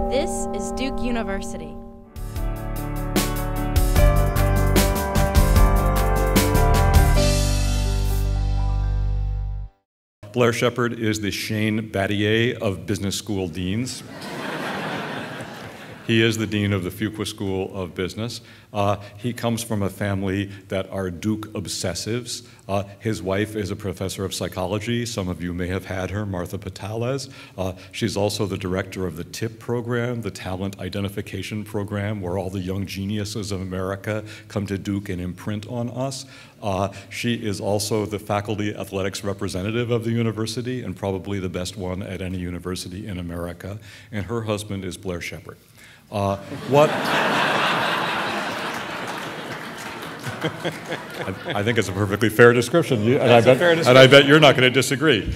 This is Duke University. Blair Shepard is the Shane Battier of business school deans. He is the dean of the Fuqua School of Business. He comes from a family that are Duke obsessives. His wife is a professor of psychology. Some of you may have had her, Martha Patales. She's also the director of the TIP program, the Talent Identification Program, where all the young geniuses of America come to Duke and imprint on us. She is also the faculty athletics representative of the university and probably the best one at any university in America. And her husband is Blair Shepard. I think it's a perfectly fair description, and I bet you're not going to disagree.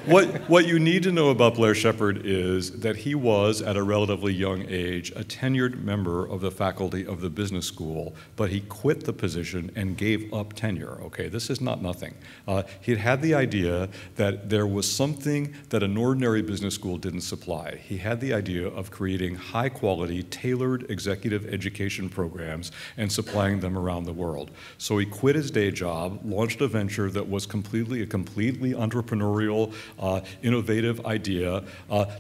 What you need to know about Blair Shepard is that he was, at a relatively young age, a tenured member of the faculty of the business school, but he quit the position and gave up tenure. Okay, this is not nothing. He'd had the idea that there was something that an ordinary business school didn't supply. He had the idea of creating high-quality, tailored executive education programs and supplying them around the world. So he quit his day job, launched a venture that was a completely entrepreneurial, innovative idea,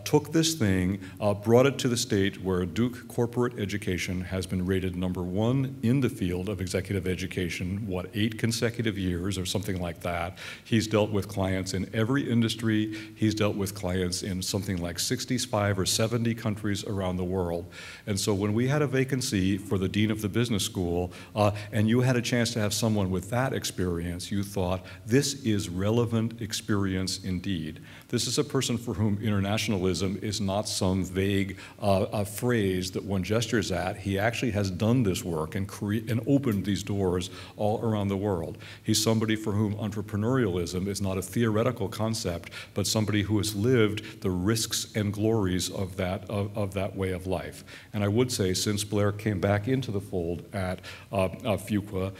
took this thing, brought it to the state where Duke corporate education has been rated #1 in the field of executive education, 8 consecutive years or something like that. He's dealt with clients in every industry. He's dealt with clients in something like 65 or 70 countries around the world. And so when we had a vacancy for the dean of the business school, and you had a chance to have someone with that experience, you thought, this is relevant experience indeed. This is a person for whom internationalism is not some vague phrase that one gestures at. He actually has done this work and opened these doors all around the world. He's somebody for whom entrepreneurialism is not a theoretical concept, but somebody who has lived the risks and glories of that way of life. And I would say, since Blair came back into the fold at Fuqua,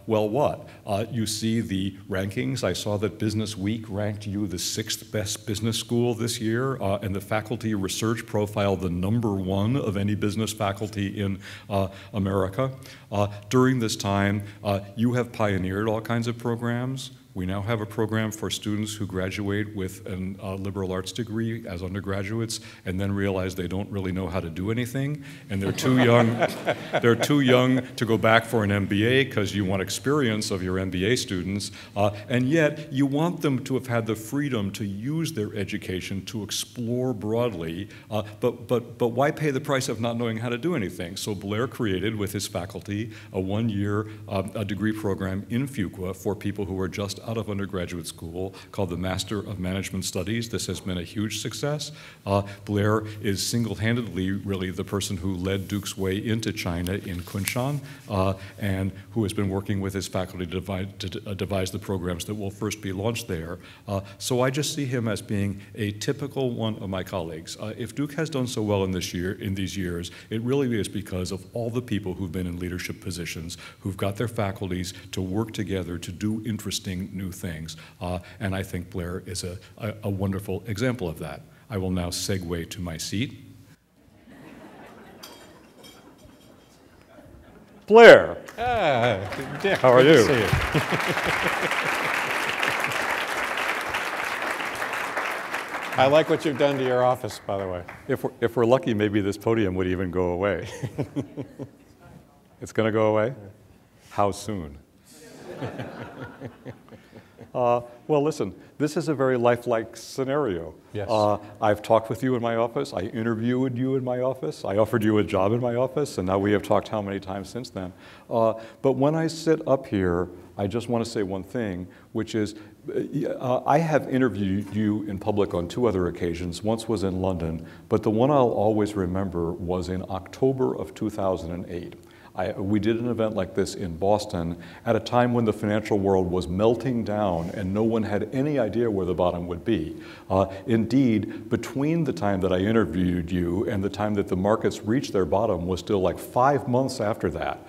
well, what? You see the rankings. I saw that Business Week ranked you the 6th best business school this year, and the faculty research profile the #1 of any business faculty in America. During this time, you have pioneered all kinds of programs. We now have a program for students who graduate with a liberal arts degree as undergraduates and then realize they don't really know how to do anything, and they're too young. They're too young to go back for an MBA because you want experience of your MBA students, and yet you want them to have had the freedom to use their education to explore broadly. But why pay the price of not knowing how to do anything? So Blair created with his faculty a 1-year degree program in Fuqua for people who are just out of undergraduate school called the Master of Management Studies. This has been a huge success. Blair is single-handedly really the person who led Duke's way into China in Kunshan, and who has been working with his faculty to devise the programs that will first be launched there. So I just see him as being a typical one of my colleagues. If Duke has done so well in these years, it really is because of all the people who've been in leadership positions, who've got their faculties to work together to do interesting new things, and I think Blair is a wonderful example of that. I will now segue to my seat. Blair! Dick, how are you? Good to see you. I like what you've done to your office, by the way. If we're lucky, maybe this podium would even go away. It's going to go away? How soon? Well, listen, this is a very lifelike scenario. Yes. I've talked with you in my office. I interviewed you in my office. I offered you a job in my office, and now we have talked how many times since then. But when I sit up here, I just want to say one thing, which is I have interviewed you in public on 2 other occasions. Once was in London, but the one I'll always remember was in October of 2008. We did an event like this in Boston at a time when the financial world was melting down and no one had any idea where the bottom would be. Indeed, between the time that I interviewed you and the time that the markets reached their bottom was still like 5 months after that.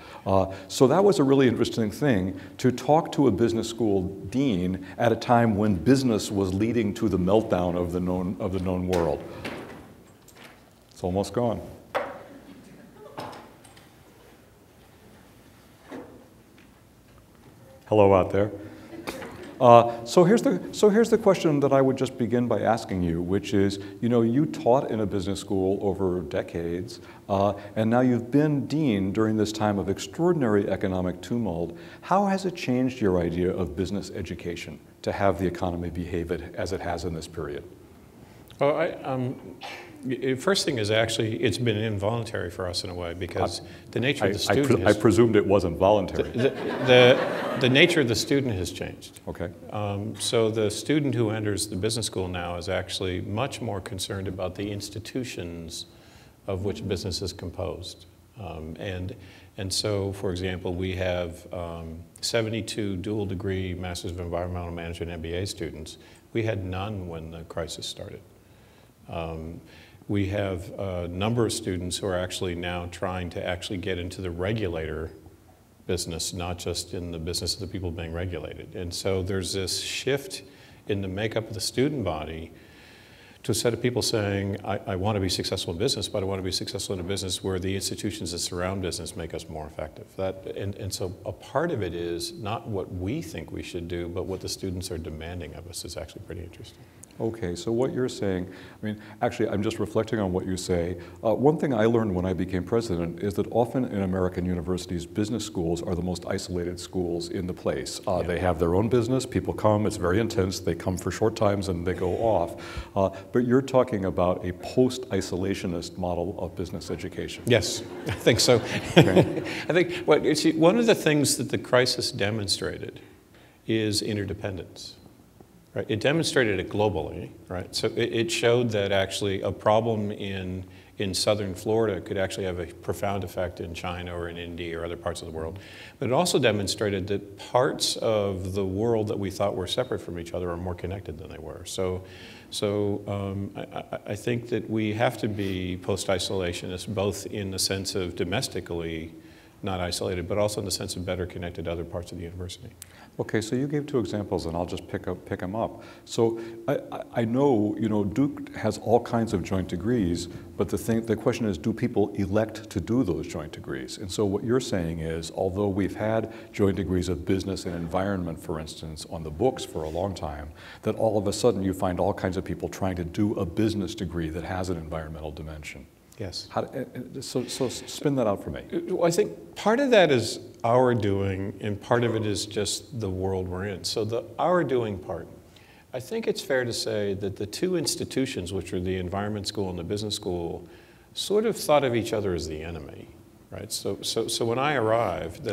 So that was a really interesting thing, to talk to a business school dean at a time when business was leading to the meltdown of the known world. It's almost gone. Hello out there. So here's the question that I would just begin by asking you, which is, you taught in a business school over decades, and now you've been dean during this time of extraordinary economic tumult. How has it changed your idea of business education to have the economy behave as it has in this period? Well, first thing is actually it's been involuntary for us in a way because the nature of the student I presumed it wasn't voluntary. The nature of the student has changed. Okay. So the student who enters the business school now is actually much more concerned about the institutions of which business is composed. And so, for example, we have 72 dual degree Masters of Environmental Management MBA students. We had none when the crisis started. We have a number of students who are actually now trying to actually get into the regulator business, not just in the business of the people being regulated. And so there's this shift in the makeup of the student body to a set of people saying, I want to be successful in business, but I want to be successful in a business where the institutions that surround business make us more effective. And so a part of it is not what we think we should do, but what the students are demanding of us is actually pretty interesting. Okay, so what you're saying, actually, I'm just reflecting on what you say. One thing I learned when I became president is that often in American universities, business schools are the most isolated schools in the place. They have their own business, people come, it's very intense, they come for short times and they go off. But you're talking about a post-isolationist model of business education. Yes, I think so. Okay. I think one of the things that the crisis demonstrated is interdependence. Right. It demonstrated it globally, right? So it showed that actually a problem in southern Florida could actually have a profound effect in China or in India or other parts of the world. But it also demonstrated that parts of the world that we thought were separate from each other are more connected than they were. So I think that we have to be post-isolationist, both in the sense of domestically not isolated, but also in the sense of better connected to other parts of the university. Okay, so you gave two examples, and I'll just pick them up. So I know, Duke has all kinds of joint degrees, but the question is, do people elect to do those joint degrees? And so what you're saying is, although we've had joint degrees of business and environment, for instance, on the books for a long time, that all of a sudden you find all kinds of people trying to do a business degree that has an environmental dimension. Yes. So spin that out for me. Well, I think part of that is our doing, and part of it is just the world we're in. So the our doing part, I think it's fair to say that the two institutions, which are the environment school and the business school, sort of thought of each other as the enemy. Right. So when I arrived,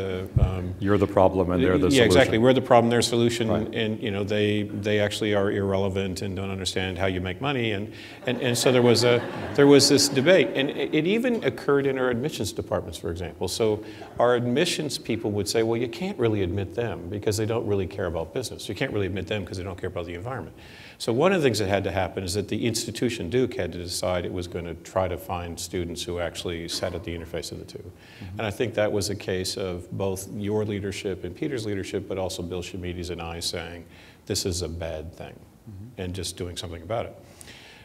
you're the problem and they're the solution. Yeah, exactly. We're the problem, they're solution, right. And they actually are irrelevant and don't understand how you make money, and so there was this debate, and it even occurred in our admissions departments, for example. So our admissions people would say, well, you can't really admit them because they don't really care about business. You can't really admit them because they don't care about the environment. So one of the things that had to happen is that the institution, Duke, had to decide it was going to try to find students who actually sat at the interface of the two. Mm-hmm. And I think that was a case of both your leadership and Peter's leadership, but also Bill Shamides and I saying, this is a bad thing, mm-hmm. and just doing something about it.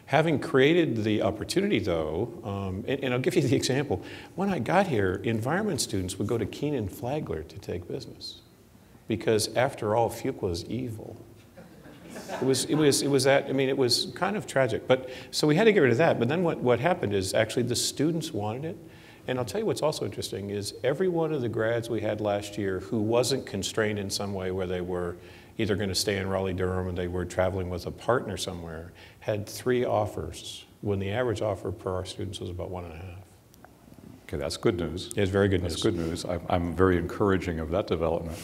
Having created the opportunity, though, and I'll give you the example. When I got here, environment students would go to Keenan Flagler to take business because, after all, Fuchs was evil. It was kind of tragic. But so we had to get rid of that. But then what happened is actually the students wanted it. And I'll tell you what's also interesting is every one of the grads we had last year who wasn't constrained in some way where they were either going to stay in Raleigh-Durham and they were traveling with a partner somewhere had 3 offers when the average offer per our students was about 1.5. Okay, that's good news. It's very good news. That's good news. I'm very encouraging of that development.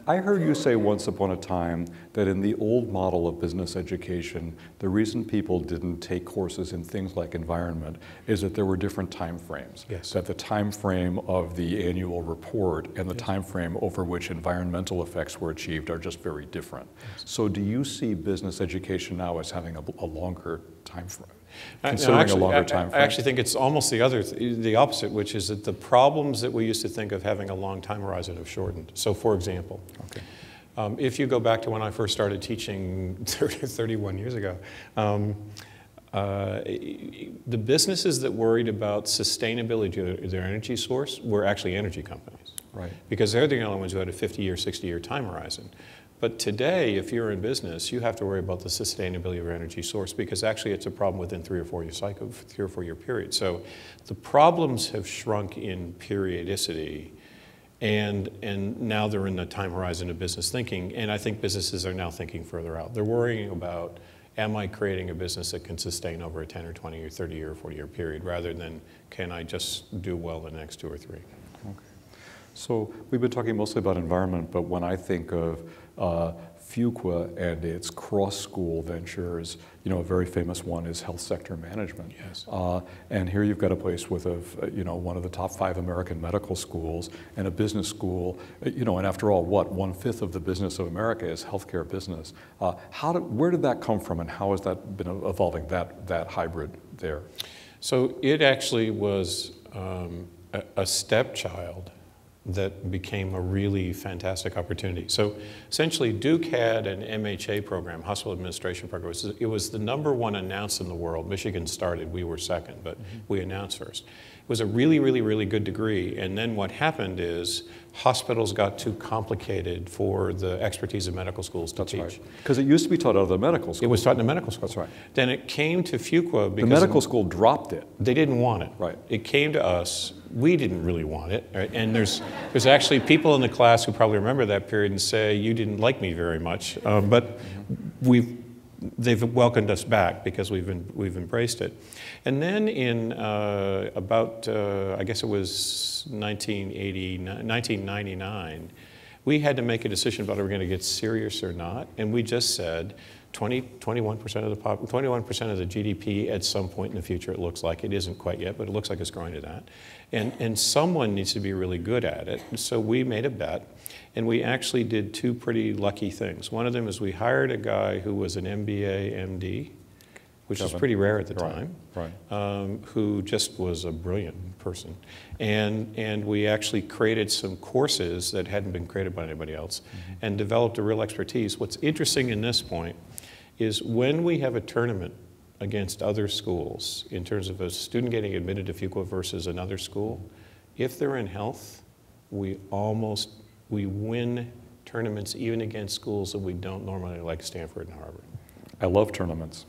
I heard you say once upon a time that in the old model of business education, the reason people didn't take courses in things like environment is that there were different time frames. Yes. That the time frame of the annual report and the time frame over which environmental effects were achieved are just very different. Yes. So do you see business education now as having a longer time frame? Considering a longer time frame? I actually think it's almost the opposite, which is that the problems that we used to think of having a long time horizon have shortened. So for example, okay. If you go back to when I first started teaching 31 years ago, The businesses that worried about sustainability of their energy source were actually energy companies. Right. Because they're the only ones who had a 50-year, 60-year time horizon. But today, if you're in business, you have to worry about the sustainability of your energy source, because actually it's a problem within 3 or 4 year cycle, 3 or 4 year period. So the problems have shrunk in periodicity, and now they're in the time horizon of business thinking. And I think businesses are now thinking further out. They're worrying about, am I creating a business that can sustain over a 10 or 20 or 30 or 40 year period, rather than can I just do well in the next 2 or 3. Okay. So we've been talking mostly about environment, but when I think of Fuqua and its cross-school ventures, you know, a very famous one is health sector management. Yes. And here you've got a place with one of the top 5 American medical schools and a business school, you know, and after all, what, 1/5 of the business of America is healthcare business. Where did that come from, and how has that been evolving, that hybrid there? So it actually was a stepchild that became a really fantastic opportunity. So essentially, Duke had an MHA program, Hospital Administration Program. It was the #1 announced in the world. Michigan started, we were second, but we announced first. It was a really, really, really good degree. And then what happened is hospitals got too complicated for the expertise of medical schools to teach. Right. Because it used to be taught out of the medical school. It was taught in the medical school. That's right. Then it came to Fuqua because the medical school dropped it. They didn't want it. Right. It came to us. We didn't really want it. Right? And there's actually people in the class who probably remember that period and say, you didn't like me very much. But they've welcomed us back because we've embraced it. And then in I guess it was 1999, we had to make a decision about are we going to get serious or not. And we just said 21% of the GDP at some point in the future, it looks like. It isn't quite yet, but it looks like it's growing to that. And someone needs to be really good at it. So we made a bet, and we actually did 2 pretty lucky things. One of them is we hired a guy who was an MBA, MD, which is pretty rare at the time, who just was a brilliant person. And we actually created some courses that hadn't been created by anybody else, and developed a real expertise. What's interesting in this point is when we have a tournament against other schools, in terms of a student getting admitted to Fuqua versus another school, if they're in health, we win tournaments even against schools that we don't normally like, Stanford and Harvard. I love tournaments.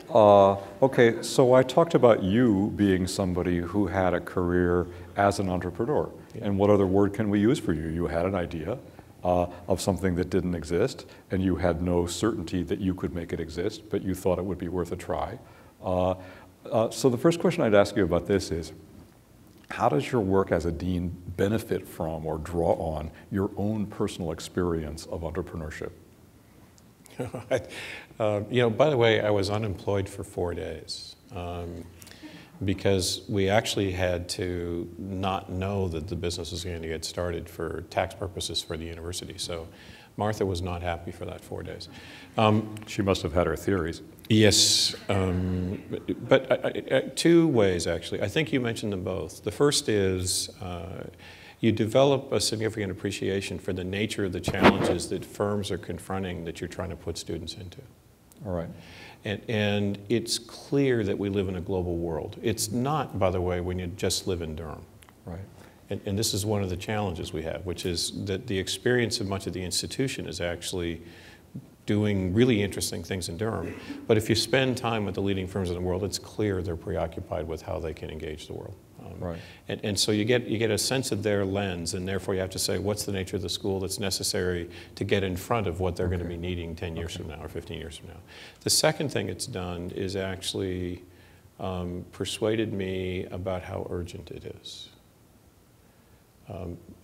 Okay, so I talked about you being somebody who had a career as an entrepreneur. Yeah. And what other word can we use for you? You had an idea of something that didn't exist, and you had no certainty that you could make it exist, but you thought it would be worth a try. So the first question I'd ask you about this is, how does your work as a dean benefit from or draw on your own personal experience of entrepreneurship? You know, by the way, I was unemployed for 4 days because we actually had to not know that the business was going to get started for tax purposes for the university. So Martha was not happy for that 4 days. She must have had her theories. Yes, but 2 ways, actually. I think you mentioned them both. The first is you develop a significant appreciation for the nature of the challenges that firms are confronting that you're trying to put students into. All right. And it's clear that we live in a global world. It's not, by the way, when you just live in Durham. Right. And this is one of the challenges we have, which is that the experience of much of the institution is actually doing really interesting things in Durham. But if you spend time with the leading firms in the world, it's clear they're preoccupied with how they can engage the world. Right. And so you get a sense of their lens, and therefore you have to say, what's the nature of the school that's necessary to get in front of what they're going to be needing 10 years from now or 15 years from now. The second thing it's done is actually persuaded me about how urgent it is.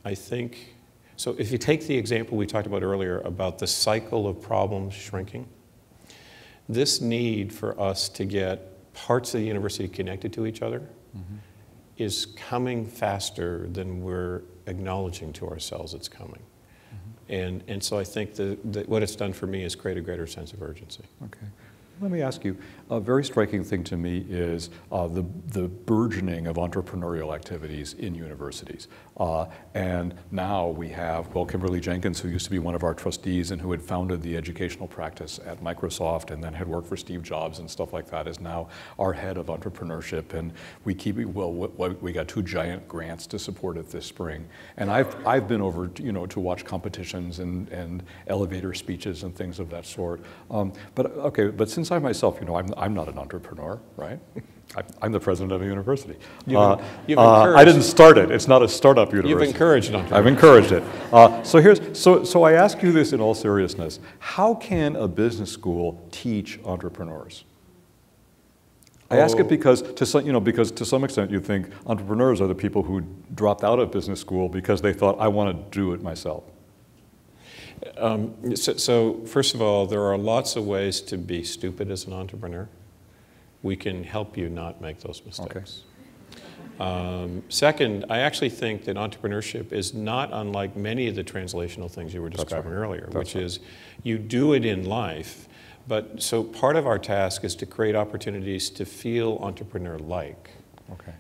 I think, so if you take the example we talked about earlier about the cycle of problems shrinking, this need for us to get parts of the university connected to each other is coming faster than we're acknowledging to ourselves it's coming. And so I think that what it's done for me is create a greater sense of urgency. Okay. Let me ask you, a very striking thing to me is the burgeoning of entrepreneurial activities in universities. And now we have, well, Kimberly Jenkins, who used to be one of our trustees and who had founded the educational practice at Microsoft and then had worked for Steve Jobs and stuff like that, is now our head of entrepreneurship. And we we got 2 giant grants to support it this spring. And I've been over, to watch competitions and elevator speeches and things of that sort. But since I myself, I'm not an entrepreneur, right? I'm the president of a university. I didn't start it. It's not a startup university. You've encouraged entrepreneurship. I've encouraged it. So I ask you this in all seriousness: how can a business school teach entrepreneurs? I ask it because to some extent you think entrepreneurs are the people who dropped out of business school because they thought, I want to do it myself. So first of all, there are lots of ways to be stupid as an entrepreneur. We can help you not make those mistakes. Okay. Second, I actually think that entrepreneurship is not unlike many of the translational things you were describing earlier, which is you do it in life, but so part of our task is to create opportunities to feel entrepreneur-like. Okay.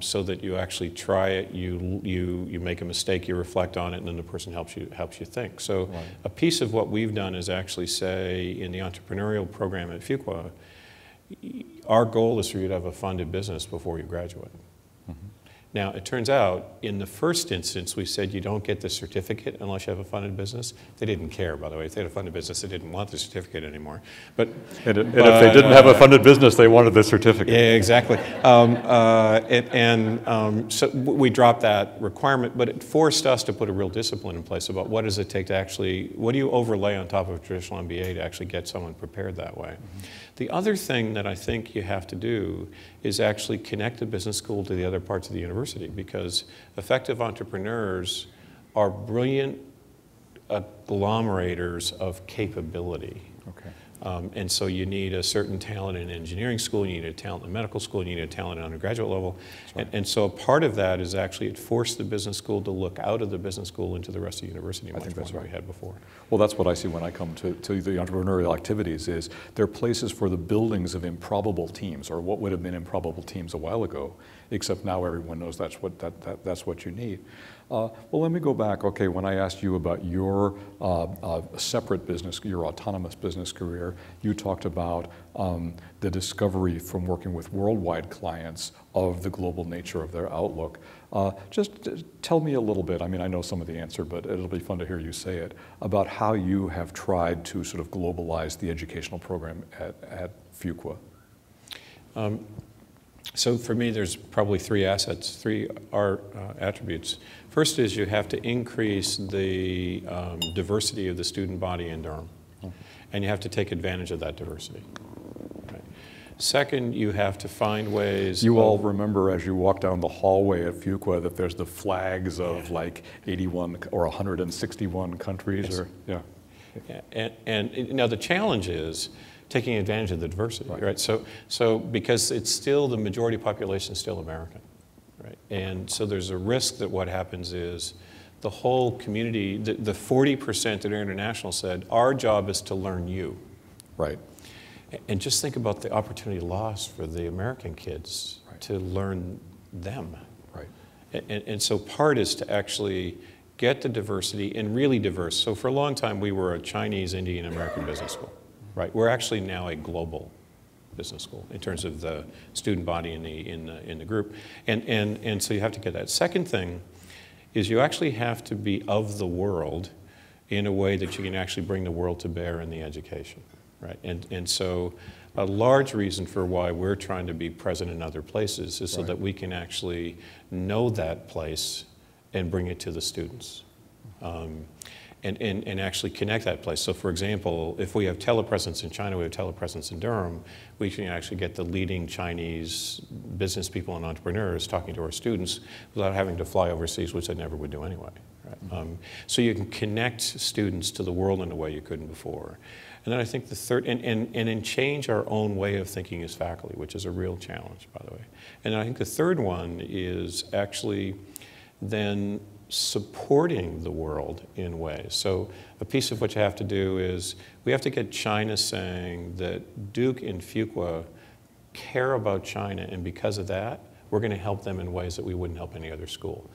So that you actually try it, you make a mistake, you reflect on it, and then the person helps you think. So a piece of what we've done is actually say in the entrepreneurial program at Fuqua, our goal is for you to have a funded business before you graduate. Mm-hmm. Now, it turns out, in the first instance, we said you don't get the certificate unless you have a funded business. They didn't care, by the way. If they had a funded business, they didn't want the certificate anymore. And if they didn't have a funded business, they wanted the certificate. Yeah, exactly. So we dropped that requirement, but it forced us to put a real discipline in place about what does it take to actually, what do you overlay on top of a traditional MBA to actually get someone prepared that way? Mm-hmm. The other thing that I think you have to do is actually connect the business school to the other parts of the university, because effective entrepreneurs are brilliant agglomerators of capability. Okay. And so you need a certain talent in engineering school, you need a talent in medical school, you need a talent at undergraduate level. Right. And so a part of that is actually it forced the business school to look out of the business school into the rest of the university much more than we had before. Well, that's what I see when I come to the entrepreneurial activities is they're places for the buildings of improbable teams, or what would have been improbable teams a while ago, except now everyone knows that's what you need. Well, let me go back. Okay, when I asked you about your separate business, your autonomous business career, you talked about the discovery from working with worldwide clients of the global nature of their outlook. Just tell me a little bit, I mean, I know some of the answer, but it'll be fun to hear you say it, about how you have tried to sort of globalize the educational program at Fuqua. So for me, there's probably three attributes. First is you have to increase the diversity of the student body in Durham, and you have to take advantage of that diversity. Right. Second, you have to find ways. You all remember as you walk down the hallway at Fuqua that there's the flags of like 81 or 161 countries, yes. Yeah. And now the challenge is taking advantage of the diversity, right? So because it's still, the majority population is still American, right? And so there's a risk that what happens is the whole community, the 40% that are international said, our job is to learn you. Right. And just think about the opportunity lost for the American kids to learn them. Right. And so part is to actually get the diversity and really diverse. So for a long time, we were a Chinese, Indian, American business school. Right, we're actually now a global business school in terms of the student body in the group, and so you have to get that. Second thing is you actually have to be of the world in a way that you can actually bring the world to bear in the education, right? And so a large reason for why we're trying to be present in other places is so that we can actually know that place and bring it to the students. And actually connect that place. So for example, if we have telepresence in China, we have telepresence in Durham, we can actually get the leading Chinese business people and entrepreneurs talking to our students without having to fly overseas, which they never would do anyway. Right? So you can connect students to the world in a way you couldn't before. And then I think the third, and change our own way of thinking as faculty, which is a real challenge, by the way. And I think the third one is actually then supporting the world in ways. So a piece of what you have to do is we have to get China saying that Duke and Fuqua care about China, and because of that, we're going to help them in ways that we wouldn't help any other school.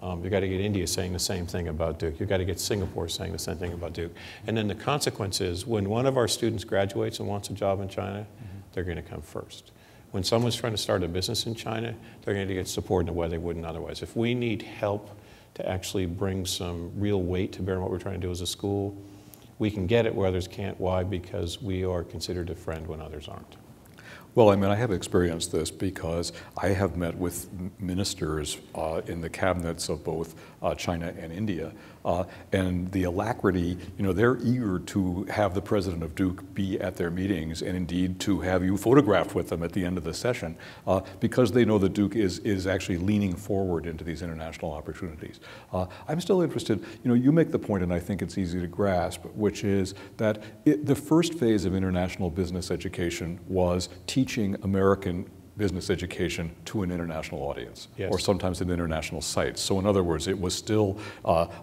You've got to get India saying the same thing about Duke. You've got to get Singapore saying the same thing about Duke. And then the consequence is when one of our students graduates and wants a job in China, they're going to come first. When someone's trying to start a business in China, they're going to get support in a way they wouldn't otherwise. If we need help to actually bring some real weight to bear on what we're trying to do as a school, we can get it where others can't. Why? Because we are considered a friend when others aren't. Well, I mean, I have experienced this because I have met with ministers in the cabinets of both China and India, and the alacrity, you know, they're eager to have the president of Duke be at their meetings and indeed to have you photographed with them at the end of the session because they know that Duke is actually leaning forward into these international opportunities. I'm still interested, you know, you make the point, and I think it's easy to grasp, which is that the first phase of international business education was teaching American business education to an international audience, yes, or sometimes an international site. So in other words, it was still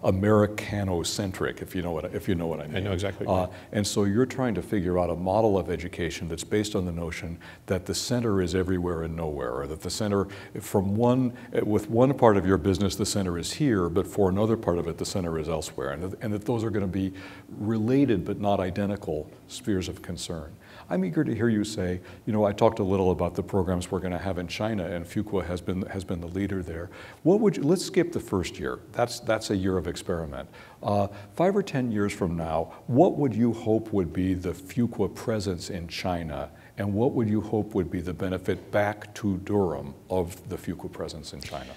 Americano-centric, if you know what I mean. I know exactly. And so you're trying to figure out a model of education that's based on the notion that the center is everywhere and nowhere, or that the center, with one part of your business, the center is here, but for another part of it, the center is elsewhere, and that those are going to be related but not identical spheres of concern. I'm eager to hear you say, you know, I talked a little about the programs we're going to have in China, and Fuqua has been the leader there. What would you, let's skip the first year. That's a year of experiment. 5 or 10 years from now, what would you hope would be the Fuqua presence in China, and what would you hope would be the benefit back to Durham of the Fuqua presence in China?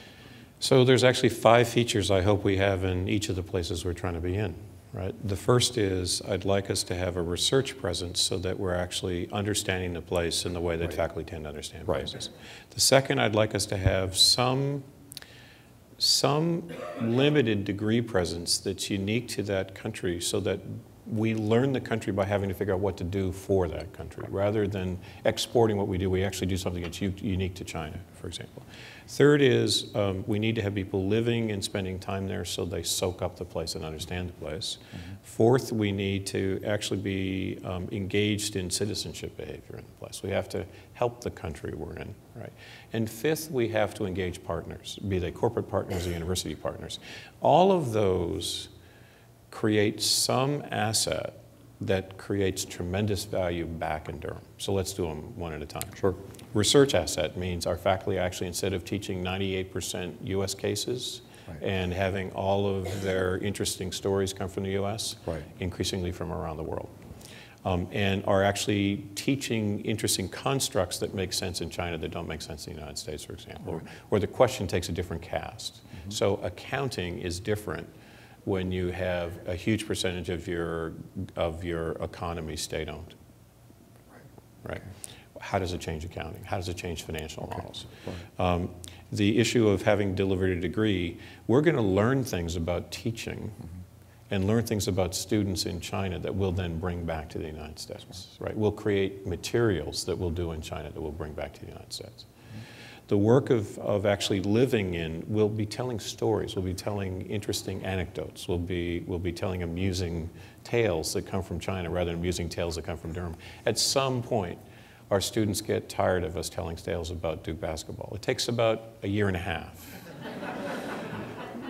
So there's actually 5 features I hope we have in each of the places we're trying to be in. Right. The first is I'd like us to have a research presence so that we're actually understanding the place in the way that right, faculty tend to understand right, places. The second, I'd like us to have some limited degree presence that's unique to that country so that we learn the country by having to figure out what to do for that country. Rather than exporting what we do, we actually do something that's unique to China, for example. Third is we need to have people living and spending time there so they soak up the place and understand the place. Mm-hmm. Fourth, we need to actually be engaged in citizenship behavior in the place. We have to help the country we're in, right? And fifth, we have to engage partners, be they corporate partners or university partners. All of those create some asset that creates tremendous value back in Durham. So let's do them one at a time. Sure. Research asset means our faculty actually, instead of teaching 98% US cases right, and having all of their interesting stories come from the US, right, increasingly from around the world. And are actually teaching interesting constructs that make sense in China that don't make sense in the United States, for example, right, or the question takes a different cast. Mm-hmm. So accounting is different when you have a huge percentage of your economy state-owned, right? How does it change accounting? How does it change financial models? Right. The issue of having delivered a degree, we're going to learn things about teaching mm-hmm, and learn things about students in China that we'll then bring back to the United States, right? We'll create materials that we'll do in China that we'll bring back to the United States. The work of actually living in, we'll be telling stories, we'll be telling interesting anecdotes, we'll be telling amusing tales that come from China rather than amusing tales that come from Durham. At some point, our students get tired of us telling tales about Duke basketball. It takes about a year and a half.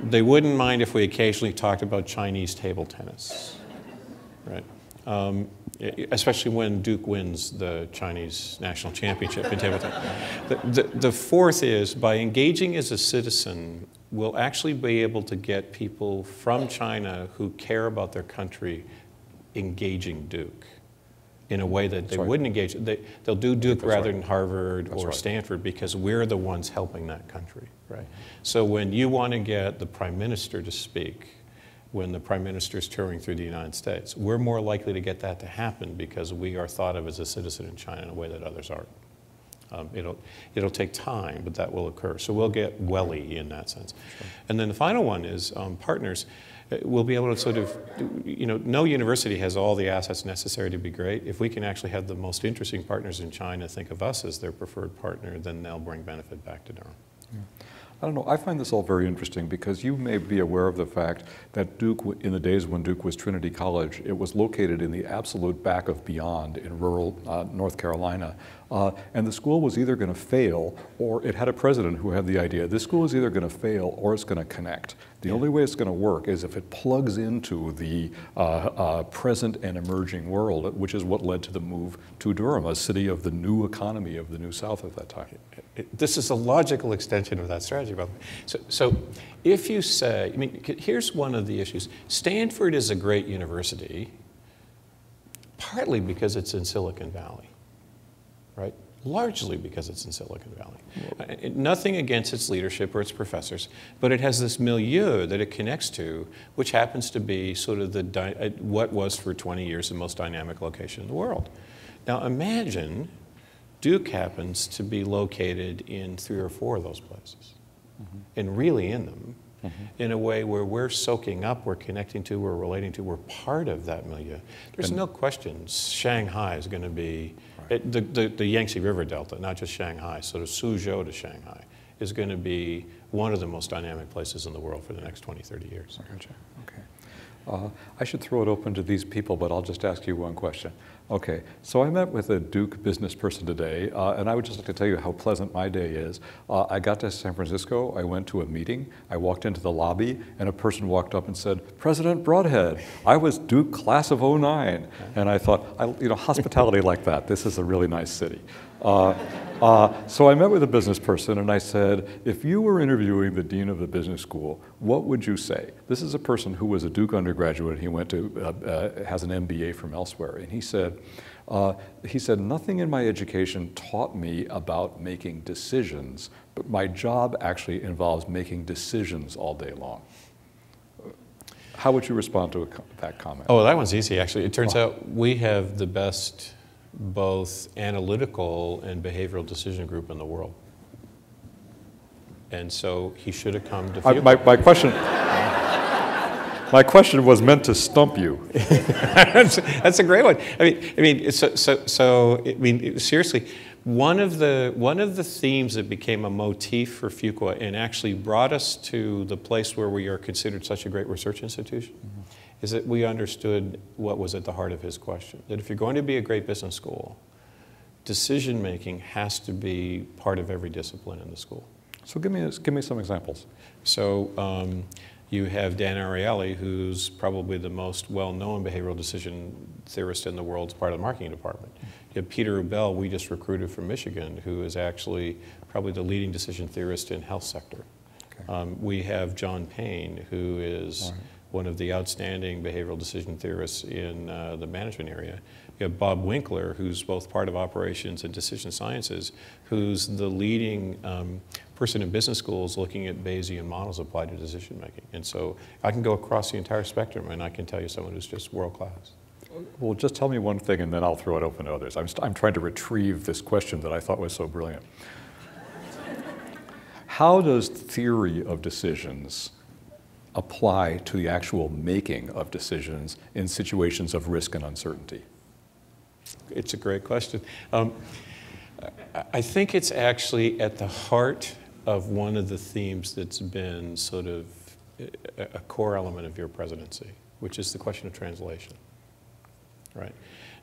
They wouldn't mind if we occasionally talked about Chinese table tennis, right? Especially when Duke wins the Chinese national championship in table tennis. The fourth is, by engaging as a citizen, we'll actually be able to get people from China who care about their country engaging Duke in a way that they wouldn't engage. They'll do Duke rather than Harvard or Stanford because we're the ones helping that country, right? So when you want to get the Prime Minister to speak, when the Prime Minister is touring through the United States, we're more likely to get that to happen because we are thought of as a citizen in China in a way that others aren't. It'll take time, but that will occur. So we'll get welly in that sense. Sure. And then the final one is partners. We'll be able to sort of, you know, no university has all the assets necessary to be great. If we can actually have the most interesting partners in China think of us as their preferred partner, then they'll bring benefit back to Durham. Yeah. I don't know, I find this all very interesting because you may be aware of the fact that Duke, in the days when Duke was Trinity College, it was located in the absolute back of beyond in rural North Carolina. And the school was either going to fail, or it had a president who had the idea, this school is either going to fail or it's going to connect. The only way it's going to work is if it plugs into the present and emerging world, which is what led to the move to Durham, a city of the new economy of the New South at that time. This is a logical extension of that strategy, by the way. So if you say, I mean, here's one of the issues. Stanford is a great university, partly because it's in Silicon Valley, right? Largely because it's in Silicon Valley. Nothing against its leadership or its professors, but it has this milieu that it connects to, which happens to be sort of what was for 20 years the most dynamic location in the world. Now imagine Duke happens to be located in 3 or 4 of those places, and really in them, in a way where we're soaking up, we're connecting to, we're relating to, we're part of that milieu. There's no question Shanghai is going to be, the Yangtze River Delta, not just Shanghai, sort of Suzhou to Shanghai, is going to be one of the most dynamic places in the world for the next 20, 30 years. Gotcha. Okay. I should throw it open to these people, but I'll just ask you one question. Okay, so I met with a Duke business person today, and I would just like to tell you how pleasant my day is. I got to San Francisco, I went to a meeting, I walked into the lobby, and a person walked up and said, President Brodhead, I was Duke class of '09. And I thought, hospitality like that, this is a really nice city. So I met with a business person and I said, if you were interviewing the dean of the business school, what would you say? This is a person who was a Duke undergraduate. He went to, has an MBA from elsewhere. And he said, nothing in my education taught me about making decisions, but my job actually involves making decisions all day long. How would you respond to that comment? Oh, that one's easy, actually. It turns out we have the best both analytical and behavioral decision group in the world. And so he should have come to field. My question was meant to stump you. That's a great one. Seriously, one of the themes that became a motif for Fuqua and actually brought us to the place where we are considered such a great research institution is that we understood what was at the heart of his question. That if you're going to be a great business school, decision-making has to be part of every discipline in the school. So give me some examples. So you have Dan Ariely, who's probably the most well-known behavioral decision theorist in the world as part of the marketing department. You have Peter Ubel, we just recruited from Michigan, who is actually probably the leading decision theorist in health sector. Okay. We have John Payne, who is one of the outstanding behavioral decision theorists in the management area. You have Bob Winkler, who's both part of operations and decision sciences, who's the leading person in business schools looking at Bayesian models applied to decision making. And so I can go across the entire spectrum and I can tell you someone who's just world class. Well, just tell me one thing and then I'll throw it open to others. I'm trying to retrieve this question that I thought was so brilliant. How does theory of decisions apply to the actual making of decisions in situations of risk and uncertainty? It's a great question. I think it's actually at the heart of one of the themes that's been sort of a core element of your presidency, which is the question of translation, right?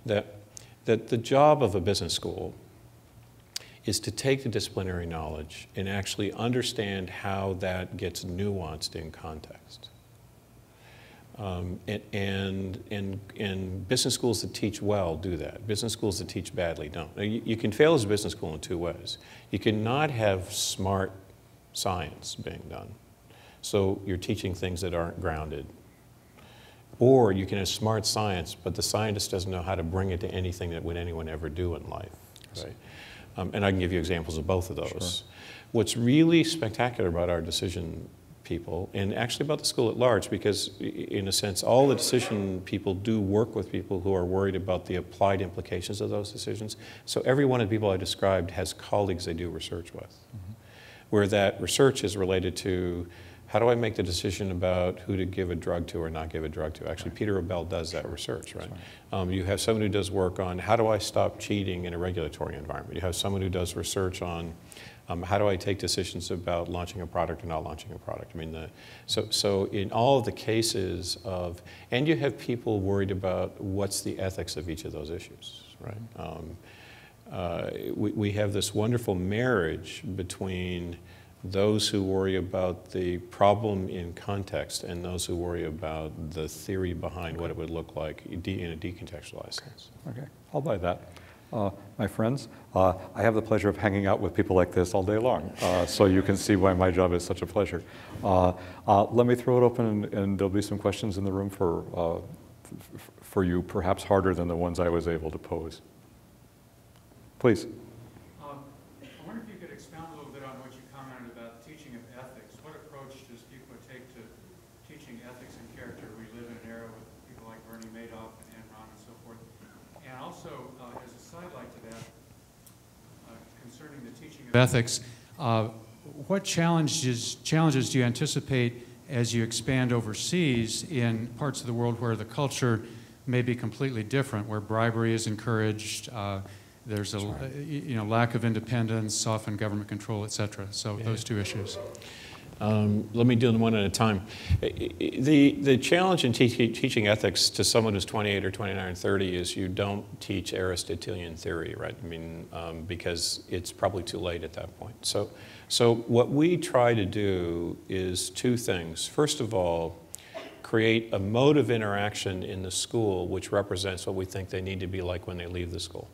That the job of a business school is to take the disciplinary knowledge and actually understand how that gets nuanced in context. And business schools that teach well do that. Business schools that teach badly don't. Now, you can fail as a business school in 2 ways. You cannot have smart science being done, so you're teaching things that aren't grounded. Or you can have smart science, but the scientist doesn't know how to bring it to anything that would anyone ever do in life, right? And I can give you examples of both of those. Sure. What's really spectacular about our decision people, and actually about the school at large, because in a sense, all the decision people do work with people who are worried about the applied implications of those decisions. So every one of the people I described has colleagues they do research with, where that research is related to how do I make the decision about who to give a drug to or not give a drug to? Actually, Peter Abel does that research, right? You have someone who does work on how do I stop cheating in a regulatory environment. You have someone who does research on how do I take decisions about launching a product or not launching a product. I mean, so in all of the cases of, and you have people worried about what's the ethics of each of those issues, right? We have this wonderful marriage between those who worry about the problem in context and those who worry about the theory behind what it would look like in a decontextualized sense. Okay, I'll buy that. My friends, I have the pleasure of hanging out with people like this all day long, so you can see why my job is such a pleasure. Let me throw it open, and there'll be some questions in the room for you, perhaps harder than the ones I was able to pose. Please. I wonder if you could expound a little bit on what you commented about teaching of ethics. What approach does people take to teaching ethics and character? We live in an era with people like Bernie Madoff and Enron and so forth. And also, as a sidelight to that, concerning the teaching of ethics, what challenges do you anticipate as you expand overseas in parts of the world where the culture may be completely different, where bribery is encouraged, there's a lack of independence, often government control, et cetera. So those two issues. Let me do them one at a time. The challenge in teaching ethics to someone who's 28 or 29 or 30 is you don't teach Aristotelian theory, right? I mean, because it's probably too late at that point. So what we try to do is two things. First of all, create a mode of interaction in the school which represents what we think they need to be like when they leave the school.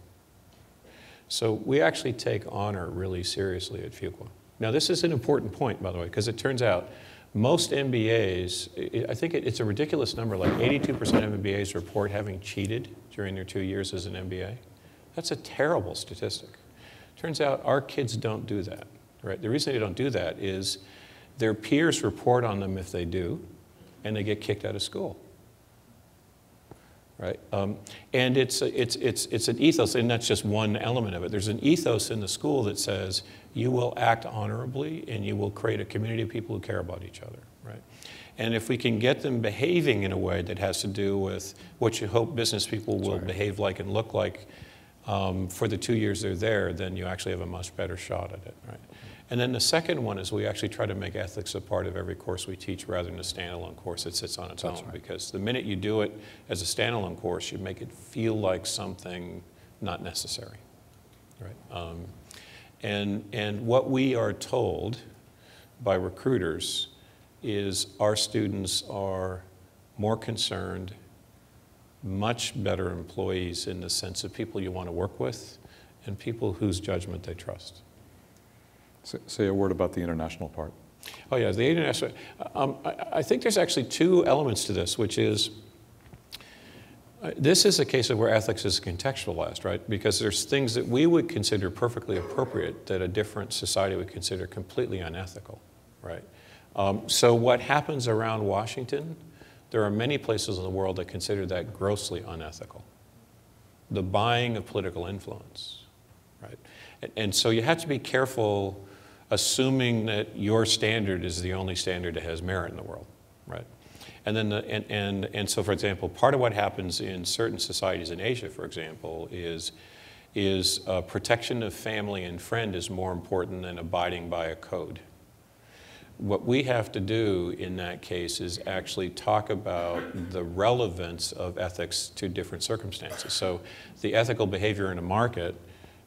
So we actually take honor really seriously at Fuqua. Now this is an important point, by the way, because it turns out most MBAs, I think it's a ridiculous number, like 82% of MBAs report having cheated during their 2 years as an MBA. That's a terrible statistic. Turns out our kids don't do that, right? The reason they don't do that is their peers report on them if they do, and they get kicked out of school. Right? And it's an ethos, and that's just one element of it. There's an ethos in the school that says you will act honorably and you will create a community of people who care about each other. Right? And if we can get them behaving in a way that has to do with what you hope business people will behave like and look like for the 2 years they're there, then you actually have a much better shot at it. Right? And then the second one is we actually try to make ethics a part of every course we teach rather than a standalone course that sits on its own. Because the minute you do it as a standalone course, you make it feel like something not necessary. Right? And what we are told by recruiters is our students are more concerned, much better employees in the sense of people you want to work with and people whose judgment they trust. Say a word about the international part. Oh yeah, the international. I think there's actually two elements to this, which is this is a case of where ethics is contextualized, right? Because there's things that we would consider perfectly appropriate that a different society would consider completely unethical, right? So what happens around Washington, there are many places in the world that consider that grossly unethical. The buying of political influence, right? And so you have to be careful assuming that your standard is the only standard that has merit in the world, right? And then and so, for example, part of what happens in certain societies in Asia, for example, is protection of family and friend is more important than abiding by a code. What we have to do in that case is actually talk about the relevance of ethics to different circumstances. So the ethical behavior in a market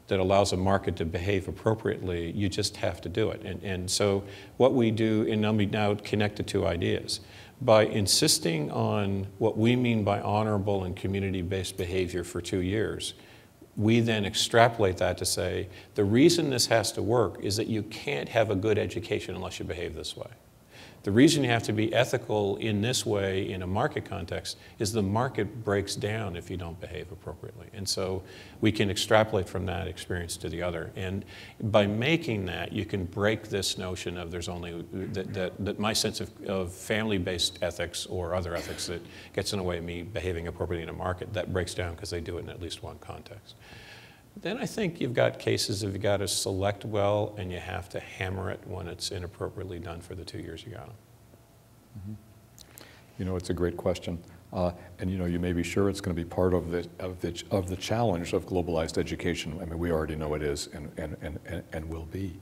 that allows a market to behave appropriately, you just have to do it. And so what we do, and let me now connect the two ideas. By insisting on what we mean by honorable and community-based behavior for 2 years, we then extrapolate that to say, the reason this has to work is that you can't have a good education unless you behave this way. The reason you have to be ethical in this way in a market context is the market breaks down if you don't behave appropriately. And so we can extrapolate from that experience to the other. And by making that, you can break this notion of there's only, that my sense of family-based ethics or other ethics that gets in the way of me behaving appropriately in a market, that breaks down because they do it in at least one context. Then I think you've got cases of you've got to select well and you have to hammer it when it's inappropriately done for the 2 years you got them. You know, it's a great question. And you know, you may be sure it's going to be part of the challenge of globalized education. I mean, we already know it is and will be.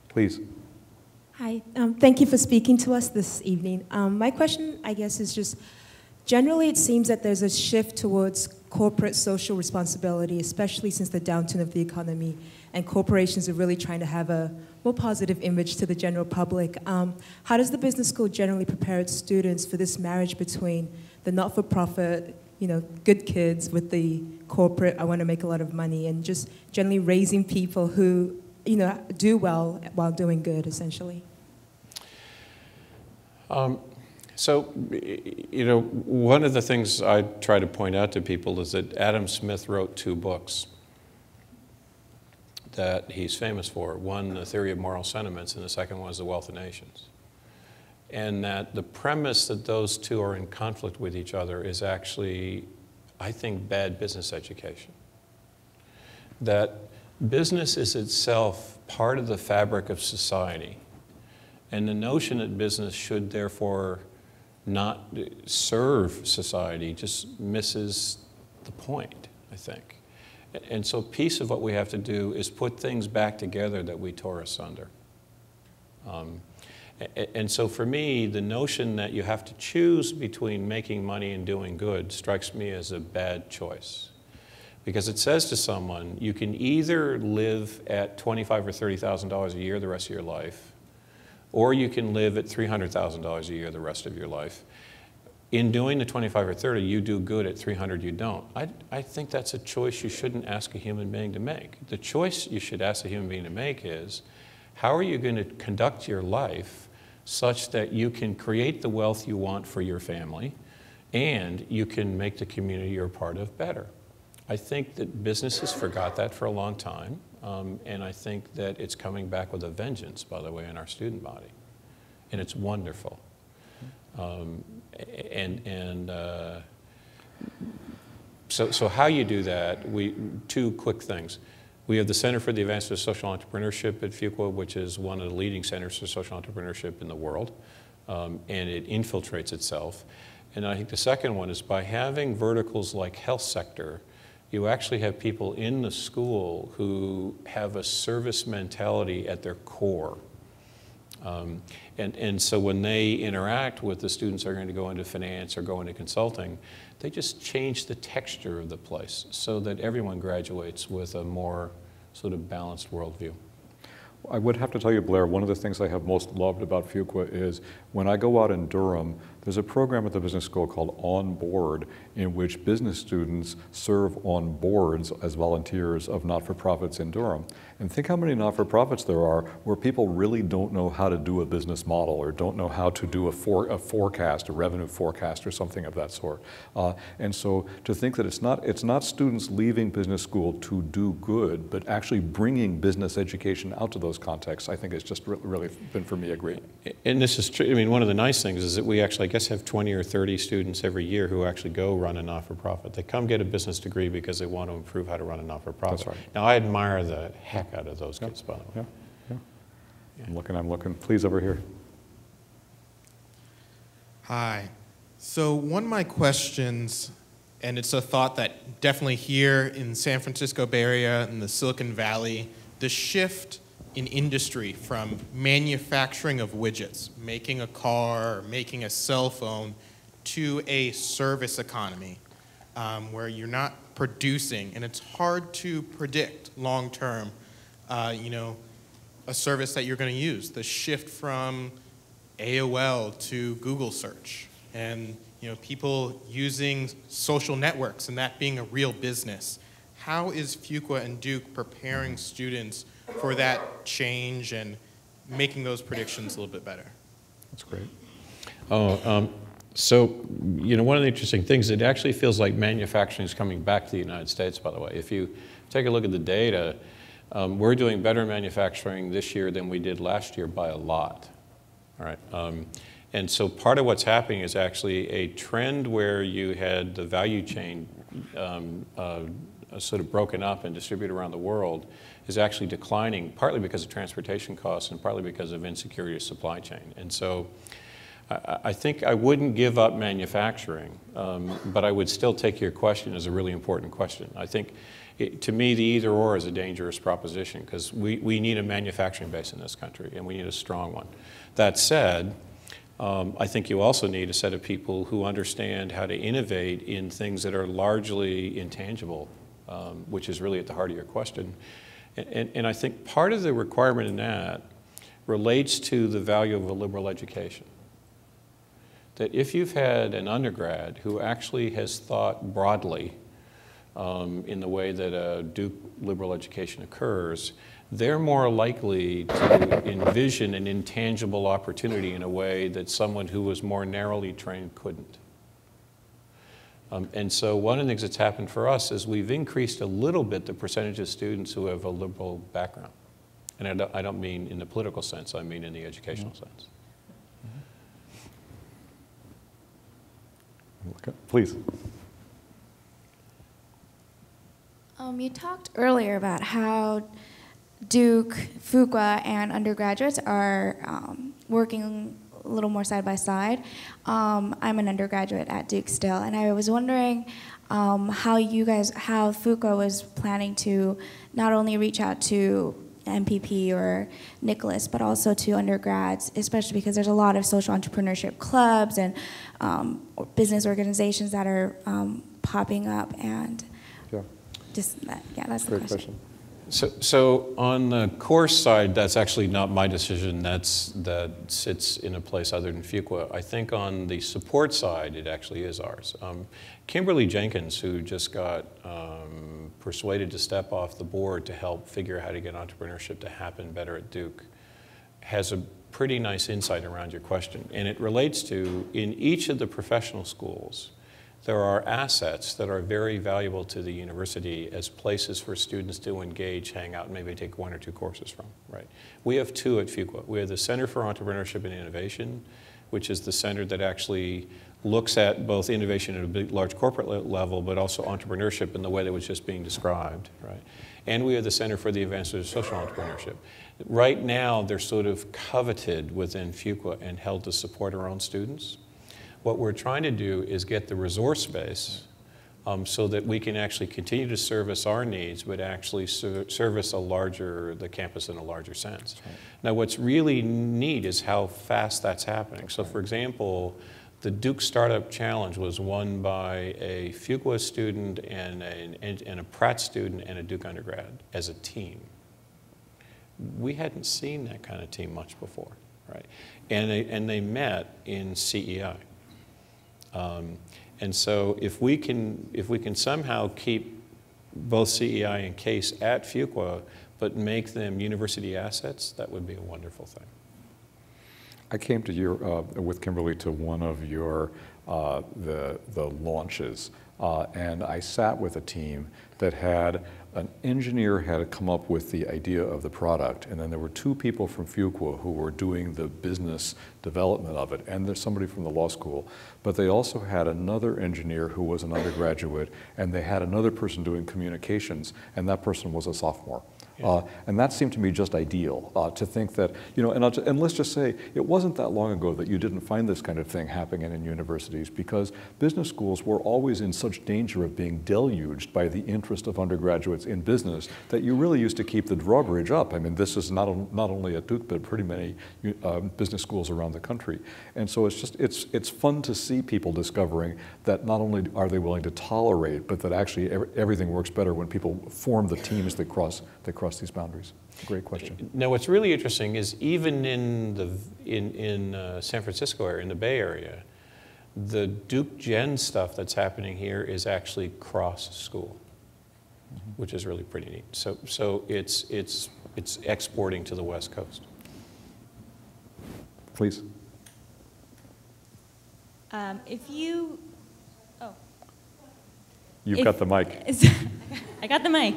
Please. Hi, thank you for speaking to us this evening. My question, I guess, is just, generally it seems that there's a shift towards corporate social responsibility, especially since the downturn of the economy, and corporations are really trying to have a more positive image to the general public. How does the business school generally prepare its students for this marriage between the not-for-profit, you know, good kids with the corporate, I want to make a lot of money, and just generally raising people who, you know, do well while doing good, essentially? So, you know, one of the things I try to point out to people is that Adam Smith wrote 2 books that he's famous for. One, The Theory of Moral Sentiments, and the second one is The Wealth of Nations. And that the premise that those 2 are in conflict with each other is actually, I think, bad business education. That business is itself part of the fabric of society, and the notion that business should therefore not serve society just misses the point, I think. And so a piece of what we have to do is put things back together that we tore asunder. And so for me, the notion that you have to choose between making money and doing good strikes me as a bad choice. Because it says to someone, you can either live at $25,000 or $30,000 a year the rest of your life, or you can live at $300,000 a year the rest of your life. In doing the 25 or 30, you do good. At 300, you don't. I think that's a choice you shouldn't ask a human being to make. The choice you should ask a human being to make is, how are you going to conduct your life such that you can create the wealth you want for your family, and you can make the community you're part of better? I think that businesses forgot that for a long time, and I think that it's coming back with a vengeance, by the way, in our student body, and it's wonderful. So how you do that, 2 quick things. We have the Center for the Advancement of Social Entrepreneurship at Fuqua, which is one of the leading centers for social entrepreneurship in the world, and it infiltrates itself. And I think the second one is, by having verticals like health sector, you actually have people in the school who have a service mentality at their core. And so when they interact with the students who are going to go into finance or go into consulting, they just change the texture of the place so that everyone graduates with a more sort of balanced worldview. I would have to tell you, Blair, one of the things I have most loved about Fuqua is when I go out in Durham, there's a program at the business school called On Board, in which business students serve on boards as volunteers of not-for-profits in Durham. And think how many not-for-profits there are where people really don't know how to do a business model, or don't know how to do a forecast, a revenue forecast, or something of that sort. And so to think that it's not students leaving business school to do good, but actually bringing business education out to those contexts, I think has just really been, for me, a great. And this is true. I mean, one of the nice things is that we actually, I guess, have 20 or 30 students every year who actually go run a not-for-profit. They come get a business degree because they want to improve how to run a not-for-profit. That's right. Now, I admire the heck out of those kids, by the way. Yeah. I'm looking. Please, over here. Hi. So one of my questions, and it's a thought that definitely here in San Francisco Bay Area, in the Silicon Valley, the shift in industry from manufacturing of widgets, making a car, or making a cell phone, to a service economy where you're not producing, and it's hard to predict long term, a service that you're going to use. The shift from AOL to Google search, and people using social networks and that being a real business. How is Fuqua and Duke preparing students for that change and making those predictions a little bit better? That's great. So, one of the interesting things, it actually feels like manufacturing is coming back to the United States, by the way. If you take a look at the data, we're doing better in manufacturing this year than we did last year by a lot. All right. And so part of what's happening is actually a trend where you had the value chain sort of broken up and distributed around the world is actually declining, partly because of transportation costs and partly because of insecurity of supply chain. And so I think I wouldn't give up manufacturing, but I would still take your question as a really important question. I think, to me, the either or is a dangerous proposition because we need a manufacturing base in this country and we need a strong one. That said, I think you also need a set of people who understand how to innovate in things that are largely intangible, which is really at the heart of your question. And I think part of the requirement in that relates to the value of a liberal education. That if you've had an undergrad who actually has thought broadly in the way that a Duke liberal education occurs, they're more likely to envision an intangible opportunity in a way that someone who was more narrowly trained couldn't. And so one of the things that's happened for us is we've increased a little bit the percentage of students who have a liberal background. And I don't mean in the political sense, I mean in the educational sense. Okay. Please. You talked earlier about how Duke, Fuqua, and undergraduates are working a little more side by side. I'm an undergraduate at Duke still, and I was wondering how Fuqua was planning to not only reach out to MPP or Nicholas, but also to undergrads, especially because there's a lot of social entrepreneurship clubs and business organizations that are popping up, and just that, that's the question. So on the course side, that's actually not my decision. That sits in a place other than Fuqua. I think on the support side, it actually is ours. Kimberly Jenkins, who just got persuaded to step off the board to help figure out how to get entrepreneurship to happen better at Duke, has a pretty nice insight around your question. And it relates to, in each of the professional schools, there are assets that are very valuable to the university as places for students to engage, hang out, and maybe take one or two courses from, right? We have two at Fuqua. We have the Center for Entrepreneurship and Innovation, which is the center that actually looks at both innovation at a big, large corporate level, but also entrepreneurship in the way that was just being described, right? And we have the Center for the Advancement of Social Entrepreneurship. Right now, they're sort of coveted within Fuqua and held to support our own students. What we're trying to do is get the resource base so that we can actually continue to service our needs, but actually service the campus in a larger sense. Right. Now, what's really neat is how fast that's happening. So, for example, the Duke Startup Challenge was won by a Fuqua student and a Pratt student and a Duke undergrad as a team. We hadn't seen that kind of team much before, right? And they met in CEI. And so if we can somehow keep both CEI and CASE at Fuqua, but make them university assets, that would be a wonderful thing. I came to your with Kimberly to one of your the launches, and I sat with a team that had an engineer had come up with the idea of the product, and then there were two people from Fuqua who were doing the business development of it, and there's somebody from the law school. But they also had another engineer who was an undergraduate, and they had another person doing communications, and that person was a sophomore. Yeah. And that seemed to me just ideal, to think that, you know, and let's just say, it wasn't that long ago that you didn't find this kind of thing happening in universities, because business schools were always in such danger of being deluged by the interest of undergraduates in business that you really used to keep the drawbridge up. I mean, this is not only at Duke, but pretty many business schools around the country. And so it's fun to see people discovering that not only are they willing to tolerate, but that actually everything works better when people form the teams that cross these boundaries. Great question. Now, what's really interesting is even in San Francisco area, in the Bay Area, the Duke Gen stuff that's happening here is actually cross-school, which is really pretty neat. So it's exporting to the West Coast. Please. You've got the mic. I got the mic.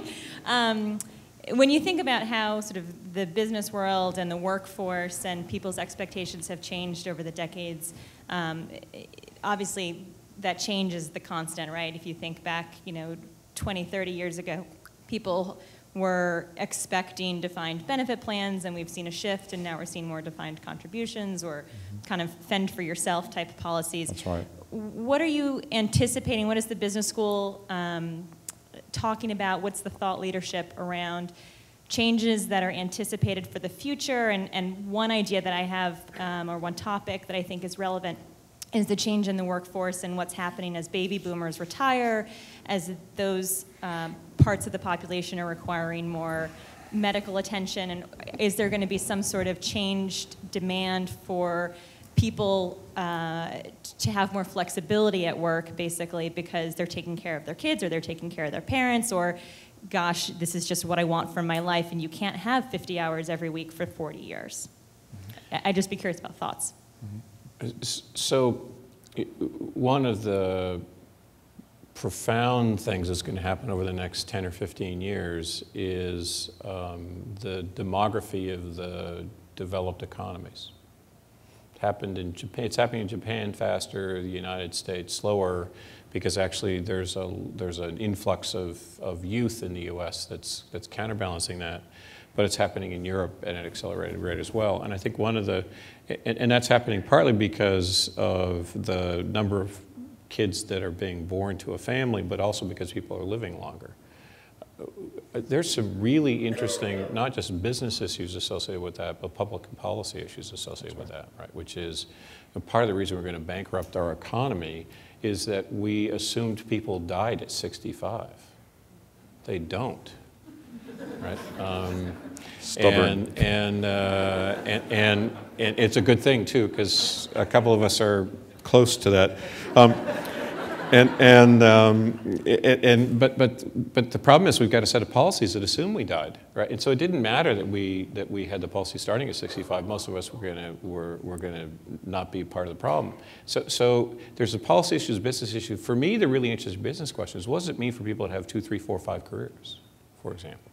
When you think about how sort of the business world and the workforce and people's expectations have changed over the decades, obviously that change is the constant, right? If you think back, you know, 20, 30 years ago, people were expecting defined benefit plans, and we've seen a shift, and now we're seeing more defined contributions or kind of fend for yourself type of policies. That's right. What are you anticipating? What is the business school talking about? What's the thought leadership around changes that are anticipated for the future? And one idea that I have, or one topic that I think is relevant, is the change in the workforce and what's happening as baby boomers retire, as those parts of the population are requiring more medical attention. And is there going to be some sort of changed demand for people to have more flexibility at work, basically, because they're taking care of their kids or they're taking care of their parents, or gosh, this is just what I want from my life, and you can't have 50 hours every week for 40 years. I'd just be curious about thoughts. So one of the profound things that's going to happen over the next 10 or 15 years is the demography of the developed economies. It happened in Japan. It's happening in Japan faster, the United States slower, because actually there's an influx of youth in the U.S. that's counterbalancing that. But it's happening in Europe at an accelerated rate as well. And I think one of the, and that's happening partly because of the number of kids that are being born to a family, but also because people are living longer. There's some really interesting, not just business issues associated with that, but public policy issues associated with that, right? Which is part of the reason we're going to bankrupt our economy is that we assumed people died at 65. They don't. Right? Stubborn. And it's a good thing too, because a couple of us are close to that. But the problem is we've got a set of policies that assume we died, right? And so it didn't matter that we had the policy starting at 65. Most of us were gonna not be part of the problem. So there's a policy issue, a business issue. For me, the really interesting business question is, what does it mean for people to have 2, 3, 4, 5 careers, for example?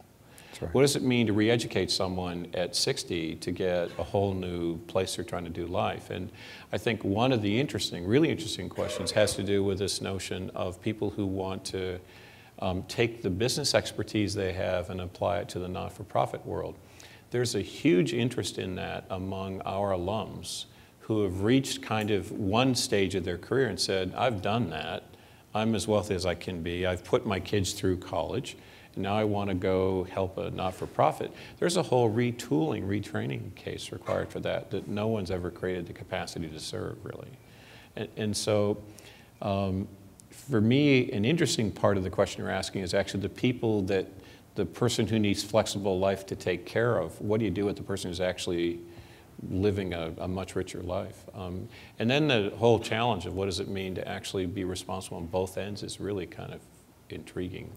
Right. What does it mean to re-educate someone at 60 to get a whole new place they're trying to do life? And I think one of the really interesting questions has to do with this notion of people who want to take the business expertise they have and apply it to the not-for-profit world. There's a huge interest in that among our alums who have reached kind of one stage of their career and said, I've done that, I'm as wealthy as I can be, I've put my kids through college, now I want to go help a not-for-profit. There's a whole retooling, retraining case required for that no one's ever created the capacity to serve, really. And so, for me, an interesting part of the question you're asking is actually the person who needs flexible life to take care of. What do you do with the person who's actually living a much richer life? And then the whole challenge of what does it mean to actually be responsible on both ends is really kind of intriguing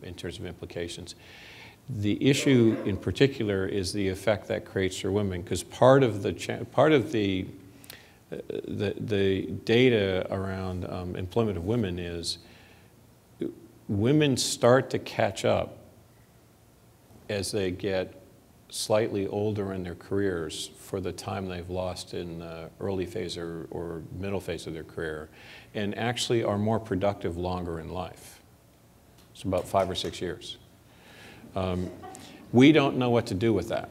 in terms of implications. The issue in particular is the effect that creates for women, because part of the data around employment of women is women start to catch up as they get slightly older in their careers for the time they've lost in the early phase or middle phase of their career, and actually are more productive longer in life. It's about 5 or 6 years. We don't know what to do with that.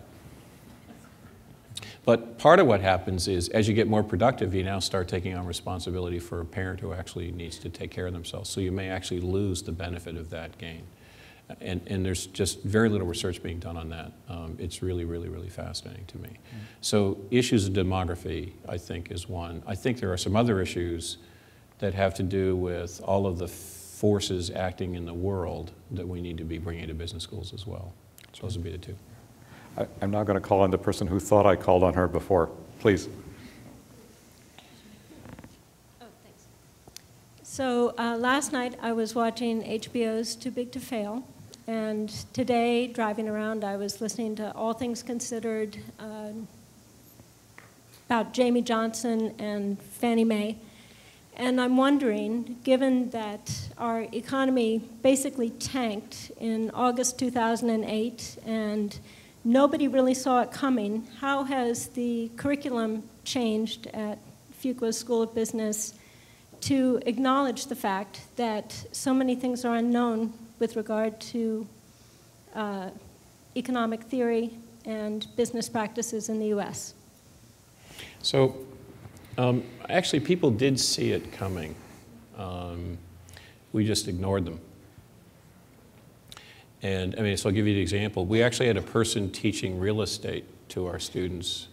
But part of what happens is, as you get more productive, you now start taking on responsibility for a parent who actually needs to take care of themselves. So you may actually lose the benefit of that gain. And there's just very little research being done on that. It's really, really, really fascinating to me. So issues of demography, I think, is one. I think there are some other issues that have to do with all of the forces acting in the world that we need to be bringing to business schools as well. So those would be the two. I'm now going to call on the person who thought I called on her before. Please. Oh, thanks. So last night I was watching HBO's Too Big to Fail, and today, driving around, I was listening to All Things Considered about Jamie Johnson and Fannie Mae. And I'm wondering, given that our economy basically tanked in August 2008 and nobody really saw it coming, how has the curriculum changed at Fuqua School of Business to acknowledge the fact that so many things are unknown with regard to economic theory and business practices in the U.S.? So actually, people did see it coming. We just ignored them. And I mean, so I'll give you the example. We actually had a person teaching real estate to our students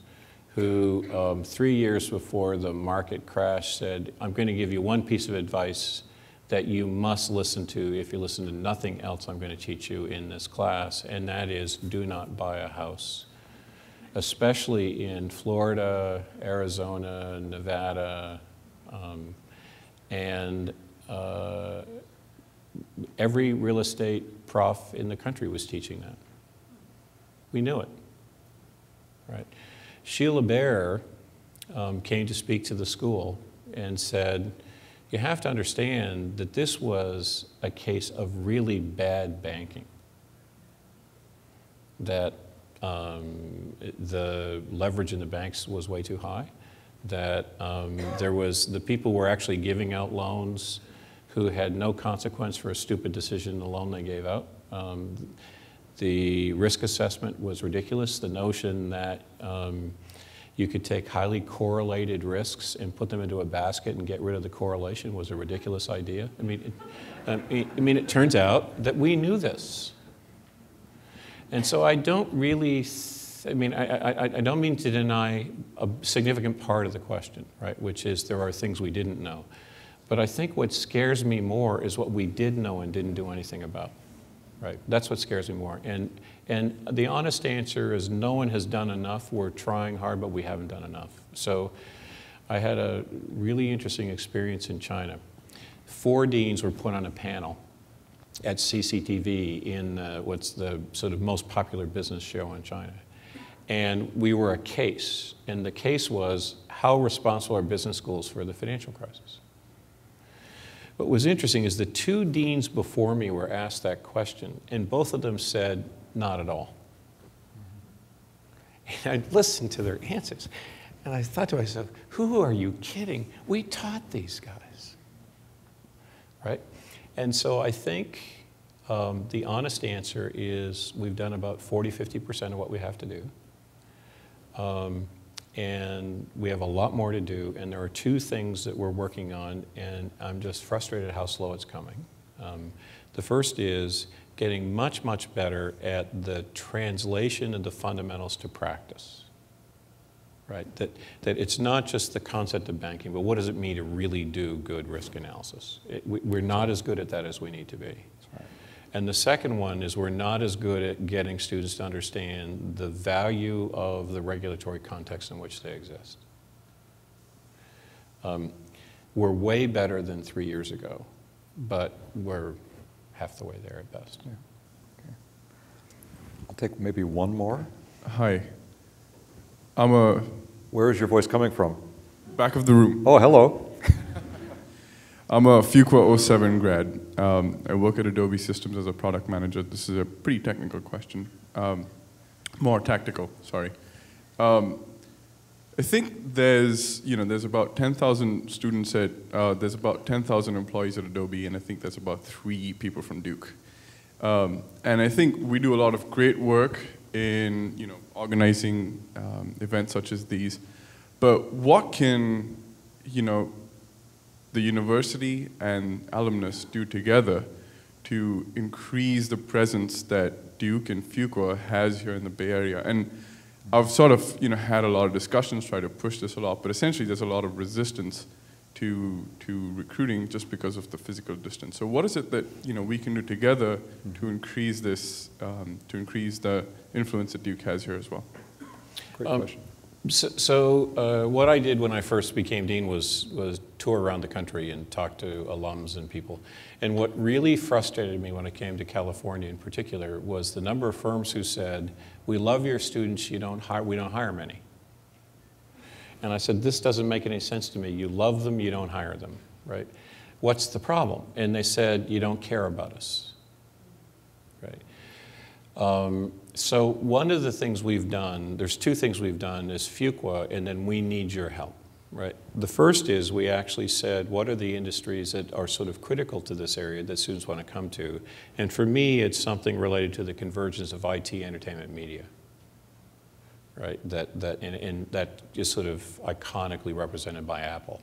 who 3 years before the market crash said, I'm going to give you one piece of advice that you must listen to. If you listen to nothing else, I'm going to teach you in this class, and that is do not buy a house. Especially in Florida, Arizona, Nevada, and every real estate prof in the country was teaching that. We knew it, right? Sheila Bair came to speak to the school and said, you have to understand that this was a case of really bad banking, that the leverage in the banks was way too high, that the people were actually giving out loans who had no consequence for a stupid decision in the loan they gave out. The risk assessment was ridiculous. The notion that you could take highly correlated risks and put them into a basket and get rid of the correlation was a ridiculous idea. I mean, it turns out that we knew this. And so I don't really, I don't mean to deny a significant part of the question, right, which is there are things we didn't know. But I think what scares me more is what we did know and didn't do anything about, right? That's what scares me more. And the honest answer is no one has done enough. We're trying hard, but we haven't done enough. So I had a really interesting experience in China. 4 deans were put on a panel at CCTV in what's the sort of most popular business show in China. And we were a case, and the case was how responsible are business schools for the financial crisis? What was interesting is the 2 deans before me were asked that question, and both of them said, not at all. And I listened to their answers, and I thought to myself, who are you kidding? We taught these guys, right? And so I think the honest answer is we've done about 40–50% of what we have to do. And we have a lot more to do, and there are 2 things that we're working on, and I'm just frustrated how slow it's coming. The first is getting much, much better at the translation of the fundamentals to practice, right? That it's not just the concept of banking, but what does it mean to really do good risk analysis? We're not as good at that as we need to be. Right. And the second one is we're not as good at getting students to understand the value of the regulatory context in which they exist. We're way better than 3 years ago, but we're half the way there at best. Yeah. Okay. I'll take maybe one more. Hi. Where is your voice coming from? Back of the room. Oh, hello. I'm a Fuqua 07 grad. I work at Adobe Systems as a product manager. This is a pretty technical question. More tactical, sorry. I think there's about 10,000 students there's about 10,000 employees at Adobe, and I think there's about 3 people from Duke. And I think we do a lot of great work in organizing events such as these. But what can the university and alumnus do together to increase the presence that Duke and Fuqua has here in the Bay Area? And I've sort of had a lot of discussions, try to push this a lot, but essentially there's a lot of resistance to recruiting just because of the physical distance. So what is it that we can do together to increase this, to increase the influence that Duke has here as well? Great question. So what I did when I first became dean was tour around the country and talk to alums and people. And what really frustrated me when I came to California in particular was the number of firms who said, we love your students, we don't hire many. And I said, this doesn't make any sense to me. You love them, you don't hire them, right? What's the problem? And they said, you don't care about us, right? So one of the things we've done, there's 2 things we've done, is Fuqua, and then we need your help. Right. The first is we actually said, what are the industries that are sort of critical to this area that students want to come to? And for me, it's something related to the convergence of IT, entertainment, media. Right? And that is sort of iconically represented by Apple,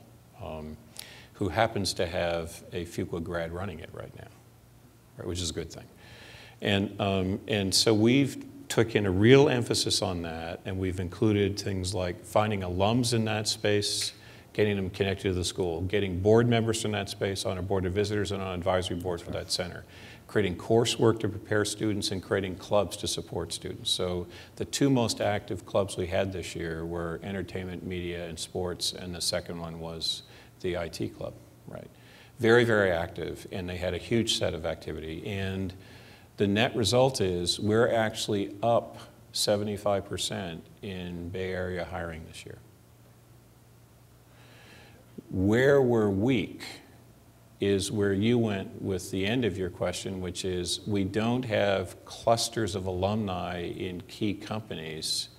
who happens to have a Fuqua grad running it right now, right, which is a good thing. And so we've took in a real emphasis on that, and we've included things like finding alums in that space, getting them connected to the school, getting board members in that space on a board of visitors and on advisory boards for that center, creating coursework to prepare students, and creating clubs to support students. So the two most active clubs we had this year were entertainment, media, and sports, and the second one was the IT club, right? Very, very active, and they had a huge set of activity. And the net result is we're actually up 75% in Bay Area hiring this year. Where we're weak is where you went with the end of your question, which is we don't have clusters of alumni in key companies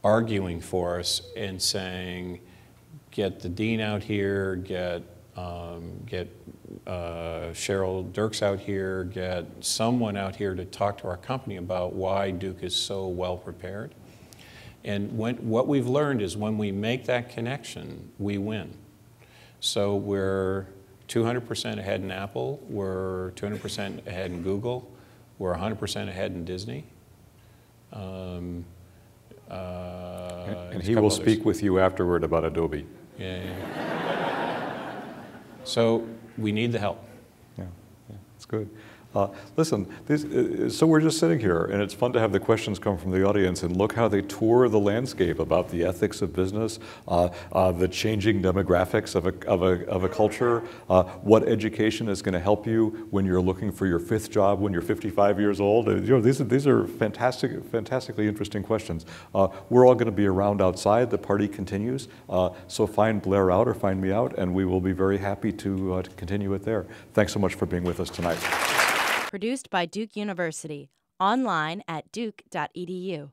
arguing for us and saying, get the dean out here, get Cheryl Dirks out here, get someone out here to talk to our company about why Duke is so well prepared. And what we've learned is when we make that connection, we win. So we're 200% ahead in Apple, we're 200% ahead in Google, we're 100% ahead in Disney. And he will speak with you afterward about Adobe. Yeah. So we need the help. Yeah, that's good. Listen, so we're just sitting here, and it's fun to have the questions come from the audience, and look how they tour the landscape about the ethics of business, the changing demographics of a culture, what education is going to help you when you're looking for your fifth job when you're 55 years old. These are fantastically interesting questions. We're all going to be around outside. The party continues, so find Blair out or find me out, and we will be very happy to continue it there. Thanks so much for being with us tonight. Produced by Duke University, online at duke.edu.